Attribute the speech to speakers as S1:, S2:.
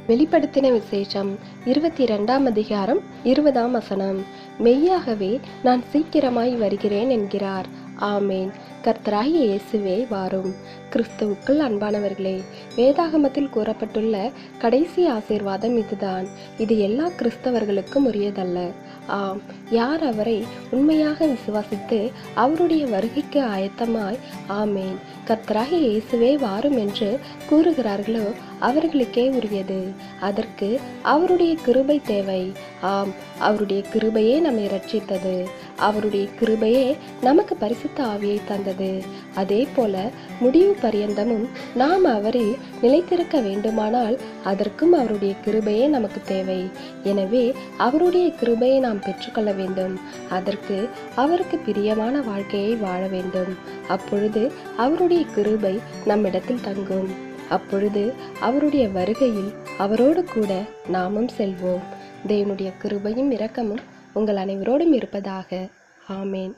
S1: வெளிப்படுத்தின விசேஷம் 22ஆம் அதிகாரம் 20ஆம் வசனம். மெய்யாகவே நான் சீக்கிரமாய் வருகிறேன் என்கிறார். ஆமேன். கர்த்தராகிய இயேசுவே வாரும். கிறிஸ்துவுக்குள் அன்பானவர்களே, வேதாகமத்தில் கூறப்பட்டுள்ள கடைசி ஆசீர்வாதம் இதுதான். இது எல்லா கிறிஸ்தவர்களுக்கும் உரியதல்ல. ஆம், யார் அவரை உண்மையாக விசுவாசித்து அவருடைய வருகைக்கு ஆயத்தமாய் ஆமேன் கர்த்தராகிய இயேசுவே வாரும் என்று கூறுகிறார்களோ அவர்களுக்கே உரியது. அதற்கு அவருடைய கிருபை தேவை. ஆம், அவருடைய கிருபையே நம்மை இரட்சித்தது. அவருடைய கிருபையே நமக்கு பரிசுத்த ஆவியை தந்தது. அதே போல முடிவு பரியந்தமும் நாம் அவரில் நிலைத்திருக்க வேண்டுமானால் அதற்கும் அவருடைய கிருபையே நமக்கு தேவை. எனவே அவருடைய கிருபையை நாம் பெற்றுக்கொள்ள வேண்டும். அதற்கு அவருக்கு பிரியமான வாழ்க்கையை வாழ வேண்டும். அப்பொழுது அவருடைய கிருபை நம்மிடத்தில் தங்கும். அப்பொழுது அவருடைய வருகையில் அவரோடு கூட நாமும் செல்வோம். தேவனுடைய கிருபையும் இரக்கமும் உங்கள் அனைவரோடும் இருப்பதாக. ஆமேன்.